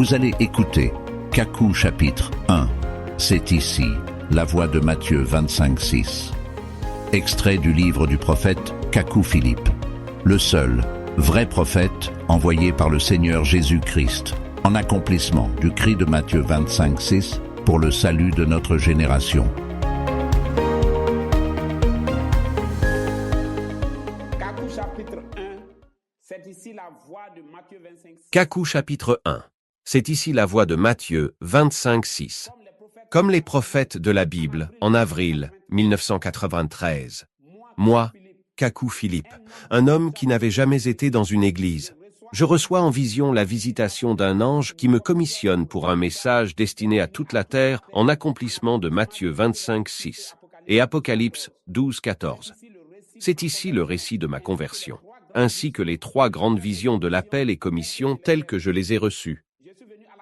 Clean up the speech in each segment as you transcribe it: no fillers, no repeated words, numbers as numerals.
Vous allez écouter Kakou chapitre 1. C'est ici la voix de Matthieu 25:6. Extrait du livre du prophète Kakou Philippe, le seul vrai prophète envoyé par le Seigneur Jésus-Christ, en accomplissement du cri de Matthieu 25:6 pour le salut de notre génération. Kakou chapitre 1, c'est ici la voix de Matthieu 25:6. Kakou chapitre 1. C'est ici la voix de Matthieu 25:6. Comme les prophètes de la Bible, en avril 1993. Moi, Kakou Philippe, un homme qui n'avait jamais été dans une église. Je reçois en vision la visitation d'un ange qui me commissionne pour un message destiné à toute la terre en accomplissement de Matthieu 25:6 et Apocalypse 12:14. C'est ici le récit de ma conversion, ainsi que les 3 grandes visions de l'appel et commission telles que je les ai reçues.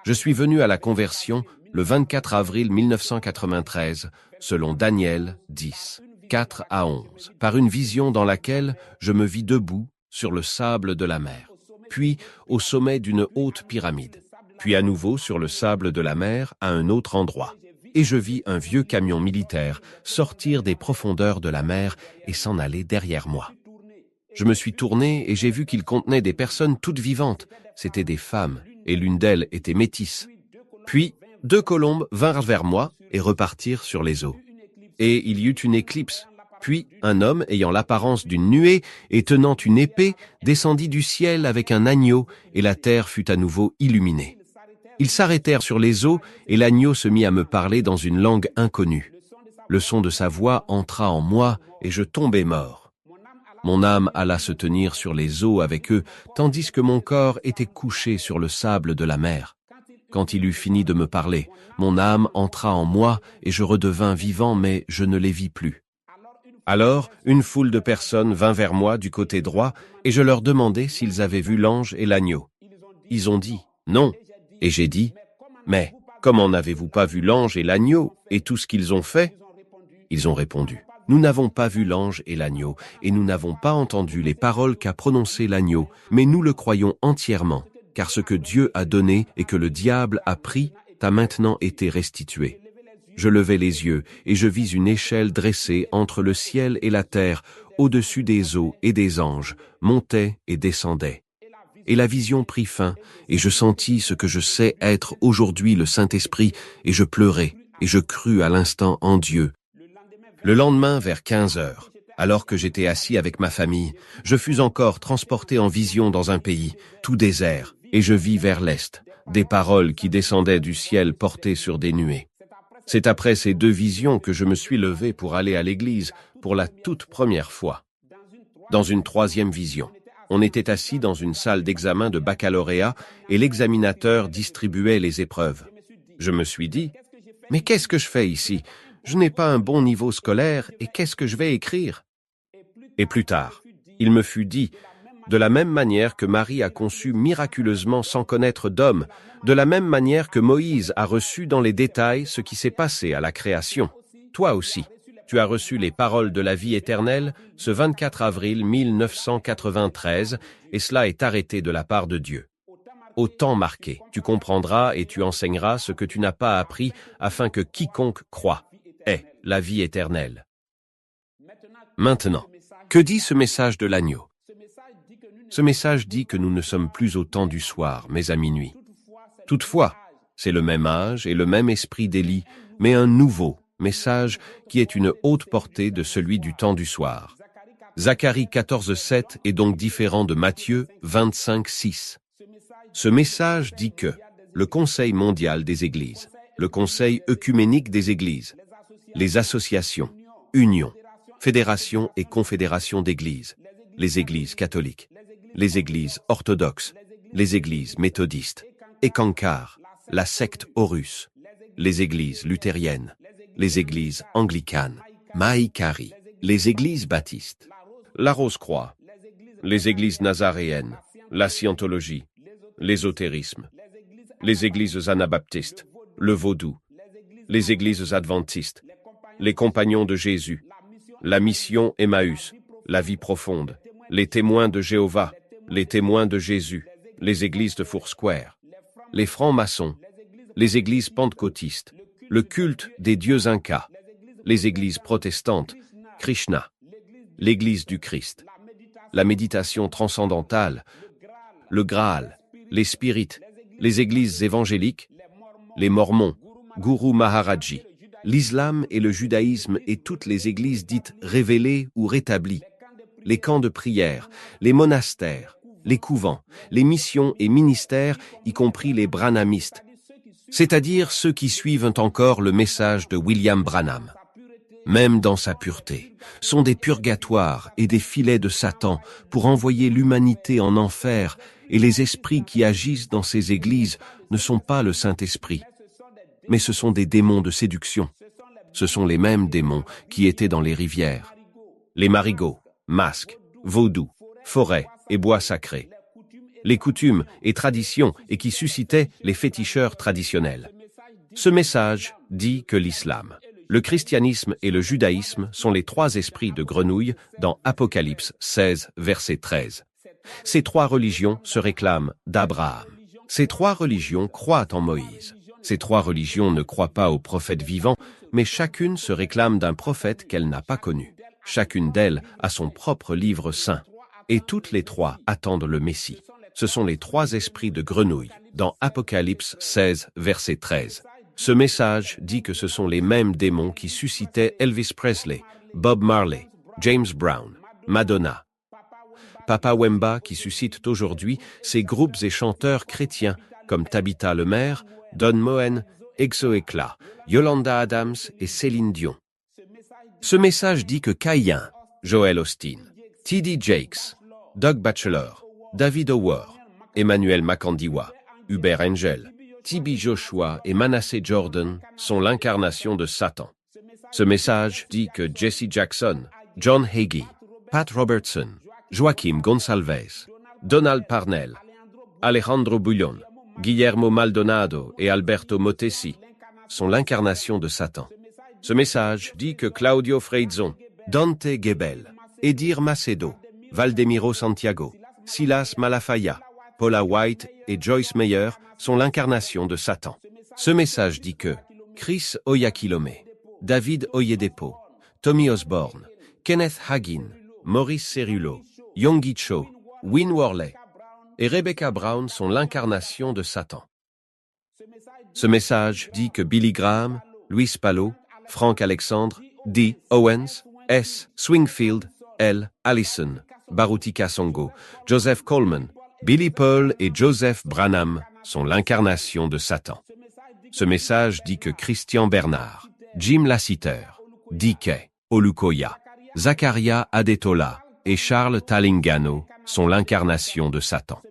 Je suis venu à la conversion le 24 avril 1993, selon Daniel 10, 4 à 11, par une vision dans laquelle je me vis debout sur le sable de la mer, puis au sommet d'une haute pyramide, puis à nouveau sur le sable de la mer à un autre endroit. Et je vis un vieux camion militaire sortir des profondeurs de la mer et s'en aller derrière moi. Je me suis tourné et j'ai vu qu'il contenait des personnes toutes vivantes. C'étaient des femmes, et l'une d'elles était métisse. Puis, 2 colombes vinrent vers moi et repartirent sur les eaux. Et il y eut une éclipse. Puis, un homme ayant l'apparence d'une nuée et tenant une épée descendit du ciel avec un agneau, et la terre fut à nouveau illuminée. Ils s'arrêtèrent sur les eaux, et l'agneau se mit à me parler dans une langue inconnue. Le son de sa voix entra en moi, et je tombai mort. Mon âme alla se tenir sur les eaux avec eux, tandis que mon corps était couché sur le sable de la mer. Quand il eut fini de me parler, mon âme entra en moi, et je redevins vivant, mais je ne les vis plus. Alors, une foule de personnes vint vers moi du côté droit, et je leur demandai s'ils avaient vu l'ange et l'agneau. Ils ont dit « Non ». Et j'ai dit « Mais comment n'avez-vous pas vu l'ange et l'agneau et tout ce qu'ils ont fait ?» Ils ont répondu « Nous n'avons pas vu l'ange et l'agneau, et nous n'avons pas entendu les paroles qu'a prononcées l'agneau, mais nous le croyons entièrement, car ce que Dieu a donné et que le diable a pris t'a maintenant été restitué. » Je levai les yeux, et je vis une échelle dressée entre le ciel et la terre, au-dessus des eaux et des anges, montait et descendait. Et la vision prit fin, et je sentis ce que je sais être aujourd'hui le Saint-Esprit, et je pleurai, et je crus à l'instant en Dieu. Le lendemain, vers 15 heures, alors que j'étais assis avec ma famille, je fus encore transporté en vision dans un pays, tout désert, et je vis vers l'est, des paroles qui descendaient du ciel portées sur des nuées. C'est après ces 2 visions que je me suis levé pour aller à l'église pour la toute première fois. Dans une 3e vision, on était assis dans une salle d'examen de baccalauréat et l'examinateur distribuait les épreuves. Je me suis dit, « Mais qu'est-ce que je fais ici ? Je n'ai pas un bon niveau scolaire et qu'est-ce que je vais écrire ?» Et plus tard, il me fut dit, de la même manière que Marie a conçu miraculeusement sans connaître d'homme, de la même manière que Moïse a reçu dans les détails ce qui s'est passé à la création. Toi aussi, tu as reçu les paroles de la vie éternelle ce 24 avril 1993, et cela est arrêté de la part de Dieu. Au temps marqué, tu comprendras et tu enseigneras ce que tu n'as pas appris afin que quiconque croit ait la vie éternelle. Maintenant, que dit ce message de l'agneau ? Ce message dit que nous ne sommes plus au temps du soir, mais à minuit. Toutefois, c'est le même âge et le même esprit d'Élie, mais un nouveau message qui est une haute portée de celui du temps du soir. Zacharie 14:7 est donc différent de Matthieu 25:6. Ce message dit que le Conseil mondial des Églises, le Conseil œcuménique des Églises, les associations, unions, fédérations et confédérations d'Églises, les Églises catholiques, les Églises orthodoxes, les Églises méthodistes, Ekankar, la secte Horus, les Églises luthériennes, les Églises anglicanes, Mahikari, les Églises baptistes, la Rose-Croix, les Églises nazaréennes, la scientologie, l'ésotérisme, les Églises anabaptistes, le vaudou, les Églises adventistes, les Compagnons de Jésus, la mission Emmaüs, la vie profonde, les témoins de Jéhovah, les témoins de Jésus, les églises de Foursquare, les francs-maçons, les églises pentecôtistes, le culte des dieux incas, les églises protestantes, Krishna, l'église du Christ, la méditation transcendantale, le Graal, les spirites, les églises évangéliques, les Mormons, Guru Maharaji, l'islam et le judaïsme et toutes les églises dites révélées ou rétablies, les camps de prière, les monastères, les couvents, les missions et ministères, y compris les branhamistes, c'est-à-dire ceux qui suivent encore le message de William Branham. Même dans sa pureté, sont des purgatoires et des filets de Satan pour envoyer l'humanité en enfer, et les esprits qui agissent dans ces églises ne sont pas le Saint-Esprit, mais ce sont des démons de séduction. Ce sont les mêmes démons qui étaient dans les rivières. Les marigots, masques, vaudous, forêts et bois sacrés. Les coutumes et traditions et qui suscitaient les féticheurs traditionnels. Ce message dit que l'islam, le christianisme et le judaïsme sont les trois esprits de grenouille dans Apocalypse 16, verset 13. Ces trois religions se réclament d'Abraham. Ces trois religions croient en Moïse. Ces trois religions ne croient pas aux prophètes vivants, mais chacune se réclame d'un prophète qu'elle n'a pas connu. Chacune d'elles a son propre livre saint. Et toutes les trois attendent le Messie. Ce sont les trois esprits de grenouille dans Apocalypse 16, verset 13. Ce message dit que ce sont les mêmes démons qui suscitaient Elvis Presley, Bob Marley, James Brown, Madonna, Papa Wemba qui suscitent aujourd'hui ces groupes et chanteurs chrétiens comme Tabitha Lemaire, Don Moen, Exo Eclat, Yolanda Adams et Céline Dion. Ce message dit que Caïn, Joel Osteen, T.D. Jakes, Doug Batchelor, David Howard, Emmanuel Makandiwa, Hubert Angel, T.B. Joshua et Manasseh Jordan sont l'incarnation de Satan. Ce message dit que Jesse Jackson, John Hagee, Pat Robertson, Joaquim Gonçalves, Donald Parnell, Alejandro Bullón, Guillermo Maldonado et Alberto Motesi sont l'incarnation de Satan. Ce message dit que Claudio Freizon, Dante Gebel, Edir Macedo, Valdemiro Santiago, Silas Malafaia, Paula White et Joyce Meyer sont l'incarnation de Satan. Ce message dit que Chris Oyakhilome, David Oyedepo, Tommy Osborne, Kenneth Hagin, Maurice Cerullo, Yonggi Cho, Win Worley et Rebecca Brown sont l'incarnation de Satan. Ce message dit que Billy Graham, Luis Palo, Frank Alexandre, D. Owens, S. Swingfield, L. Allison, Barutika Songo, Joseph Coleman, Billy Paul et Joseph Branham sont l'incarnation de Satan. Ce message dit que Christian Bernard, Jim Lassiter, D.K. Olukoya, Zakaria Adetola et Charles Talingano sont l'incarnation de Satan.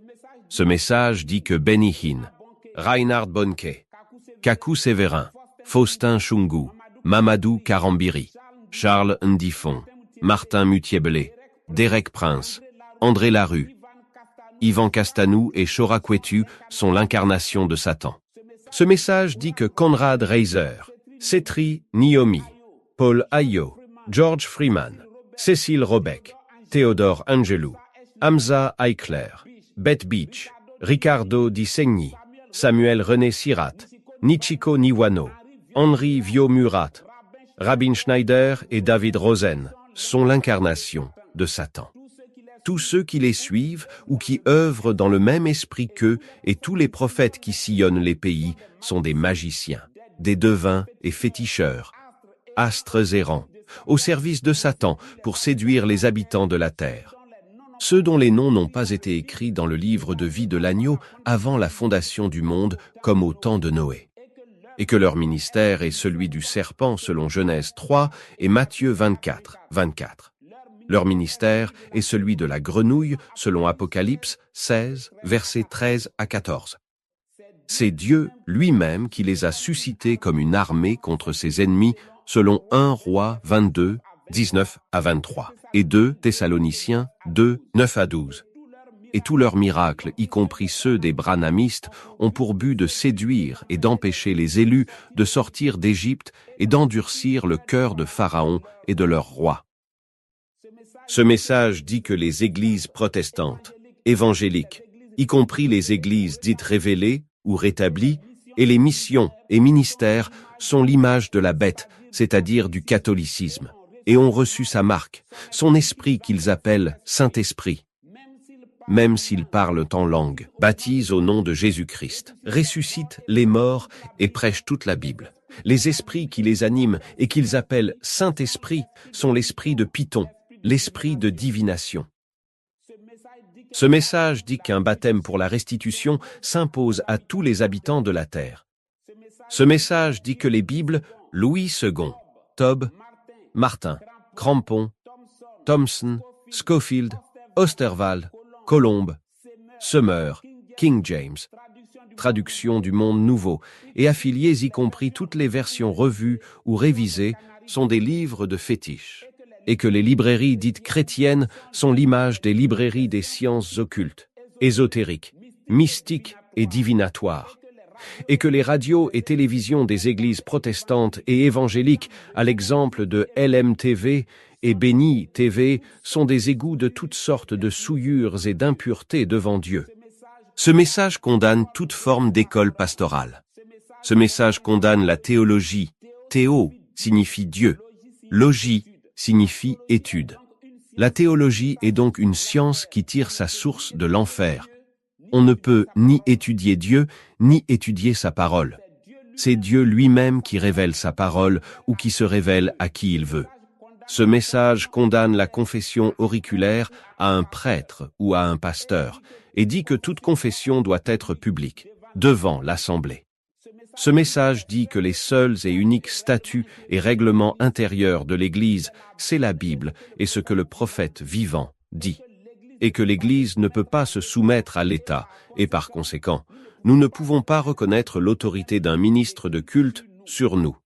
Ce message dit que Benny Hinn, Reinhard Bonnke, Kaku Séverin, Faustin Chungu, Mamadou Karambiri, Charles Ndifon, Martin Mutiéblé, Derek Prince, André Larue, Yvan Castanou et Chora Kwetu sont l'incarnation de Satan. Ce message dit que Conrad Reiser, Setri Niomi, Paul Ayo, George Freeman, Cécile Robeck, Théodore Angelou, Hamza Eichler, Bette Beach, Ricardo Di Segni, Samuel René Sirat, Nichiko Niwano, Henri Viau-Murat, Rabin Schneider et David Rosen sont l'incarnation de Satan. Tous ceux qui les suivent ou qui œuvrent dans le même esprit qu'eux et tous les prophètes qui sillonnent les pays sont des magiciens, des devins et féticheurs, astres errants, au service de Satan pour séduire les habitants de la terre. Ceux dont les noms n'ont pas été écrits dans le livre de vie de l'agneau avant la fondation du monde comme au temps de Noé. Et que leur ministère est celui du serpent selon Genèse 3 et Matthieu 24, 24. Leur ministère est celui de la grenouille selon Apocalypse 16, versets 13 à 14. C'est Dieu lui-même qui les a suscités comme une armée contre ses ennemis selon 1 Roi 22, 19 à 23 et 2 Thessaloniciens 2, 9 à 12. Et tous leurs miracles, y compris ceux des branhamistes, ont pour but de séduire et d'empêcher les élus de sortir d'Égypte et d'endurcir le cœur de Pharaon et de leur roi. Ce message dit que les églises protestantes, évangéliques, y compris les églises dites révélées ou rétablis, et les missions et ministères sont l'image de la bête, c'est-à-dire du catholicisme, et ont reçu sa marque, son esprit qu'ils appellent Saint-Esprit. Même s'ils parlent en langue, baptisent au nom de Jésus-Christ, ressuscitent les morts et prêchent toute la Bible. Les esprits qui les animent et qu'ils appellent Saint-Esprit sont l'esprit de Python, l'esprit de divination. Ce message dit qu'un baptême pour la restitution s'impose à tous les habitants de la terre. Ce message dit que les Bibles, Louis II, Tob, Martin, Crampon, Thomson, Scofield, Osterwald, Colombe, Summer, King James, traduction du Monde Nouveau, et affiliés y compris toutes les versions revues ou révisées, sont des livres de fétiche, et que les librairies dites chrétiennes sont l'image des librairies des sciences occultes, ésotériques, mystiques et divinatoires, et que les radios et télévisions des églises protestantes et évangéliques, à l'exemple de LMTV et Béni TV, sont des égouts de toutes sortes de souillures et d'impuretés devant Dieu. Ce message condamne toute forme d'école pastorale. Ce message condamne la théologie. Théo signifie Dieu. Logie signifie étude. La théologie est donc une science qui tire sa source de l'enfer. On ne peut ni étudier Dieu, ni étudier sa parole. C'est Dieu lui-même qui révèle sa parole ou qui se révèle à qui il veut. Ce message condamne la confession auriculaire à un prêtre ou à un pasteur et dit que toute confession doit être publique, devant l'Assemblée. Ce message dit que les seuls et uniques statuts et règlements intérieurs de l'Église, c'est la Bible et ce que le prophète vivant dit, et que l'Église ne peut pas se soumettre à l'État, et par conséquent, nous ne pouvons pas reconnaître l'autorité d'un ministre de culte sur nous.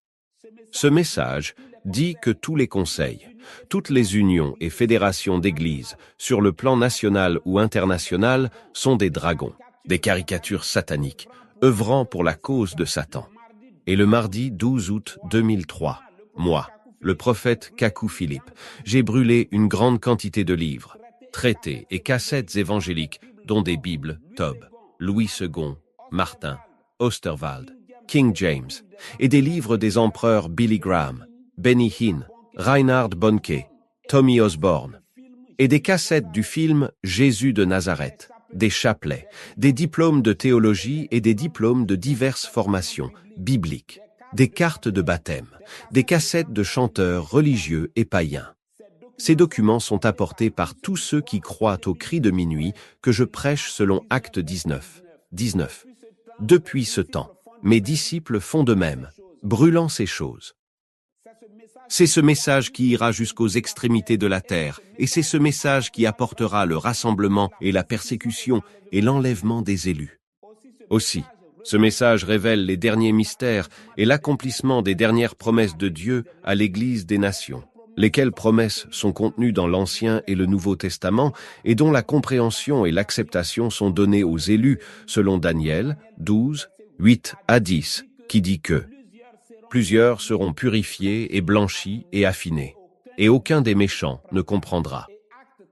Ce message dit que tous les conseils, toutes les unions et fédérations d'églises, sur le plan national ou international, sont des dragons, des caricatures sataniques, œuvrant pour la cause de Satan. Et le mardi 12 août 2003, moi, le prophète Kakou Philippe, j'ai brûlé une grande quantité de livres, traités et cassettes évangéliques, dont des Bibles, Tob, Louis II, Martin, Osterwald, King James, et des livres des empereurs Billy Graham, Benny Hinn, Reinhard Bonnke, Tommy Osborne, et des cassettes du film Jésus de Nazareth, des chapelets, des diplômes de théologie et des diplômes de diverses formations bibliques, des cartes de baptême, des cassettes de chanteurs religieux et païens. Ces documents sont apportés par tous ceux qui croient au cri de minuit que je prêche selon Actes 19. Depuis ce temps, mes disciples font de même, brûlant ces choses. C'est ce message qui ira jusqu'aux extrémités de la terre, et c'est ce message qui apportera le rassemblement et la persécution et l'enlèvement des élus. Aussi, ce message révèle les derniers mystères et l'accomplissement des dernières promesses de Dieu à l'Église des nations, lesquelles promesses sont contenues dans l'Ancien et le Nouveau Testament et dont la compréhension et l'acceptation sont données aux élus selon Daniel 12, 8 à 10, qui dit que plusieurs seront purifiés et blanchis et affinés, et aucun des méchants ne comprendra.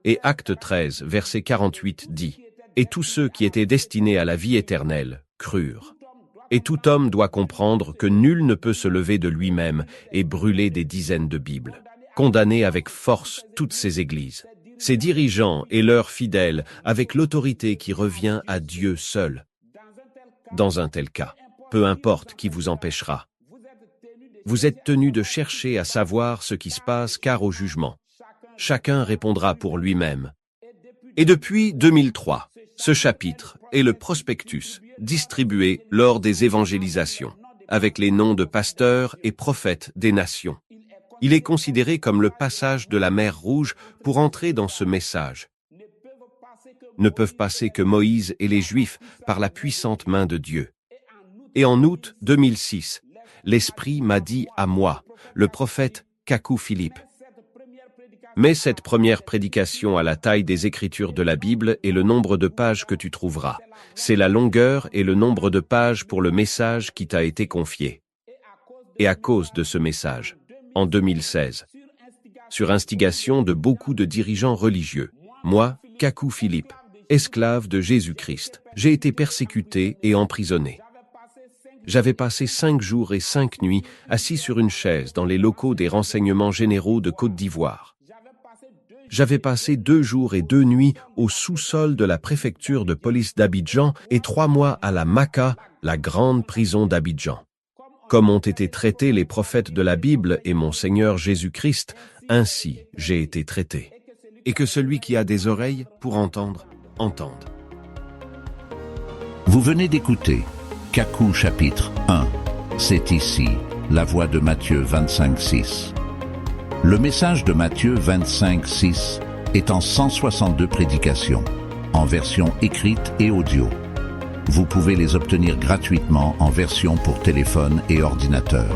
Et Acte 13, verset 48 dit, « Et tous ceux qui étaient destinés à la vie éternelle crurent. Et tout homme doit comprendre que nul ne peut se lever de lui-même et brûler des dizaines de Bibles, condamner avec force toutes ces églises, ses dirigeants et leurs fidèles avec l'autorité qui revient à Dieu seul. Dans un tel cas, peu importe qui vous empêchera. Vous êtes tenus de chercher à savoir ce qui se passe car au jugement, chacun répondra pour lui-même. » Et depuis 2003, ce chapitre est le prospectus distribué lors des évangélisations, avec les noms de pasteurs et prophètes des nations. Il est considéré comme le passage de la mer Rouge pour entrer dans ce message. Ne peuvent passer que Moïse et les Juifs par la puissante main de Dieu. Et en août 2006, l'Esprit m'a dit à moi, le prophète Kakou Philippe, « Mets cette première prédication à la taille des Écritures de la Bible et le nombre de pages que tu trouveras. C'est la longueur et le nombre de pages pour le message qui t'a été confié. » Et à cause de ce message, en 2016, sur instigation de beaucoup de dirigeants religieux, moi, Kakou Philippe, esclave de Jésus-Christ. J'ai été persécuté et emprisonné. J'avais passé 5 jours et 5 nuits assis sur une chaise dans les locaux des renseignements généraux de Côte d'Ivoire. J'avais passé 2 jours et 2 nuits au sous-sol de la préfecture de police d'Abidjan et 3 mois à la Maka, la grande prison d'Abidjan. Comme ont été traités les prophètes de la Bible et mon Seigneur Jésus-Christ, ainsi j'ai été traité. Et que celui qui a des oreilles pour entendre, entende. Vous venez d'écouter Kakou chapitre 1. C'est ici la voix de Matthieu 25:6. Le message de Matthieu 25:6 est en 162 prédications, en version écrite et audio. Vous pouvez les obtenir gratuitement en version pour téléphone et ordinateur.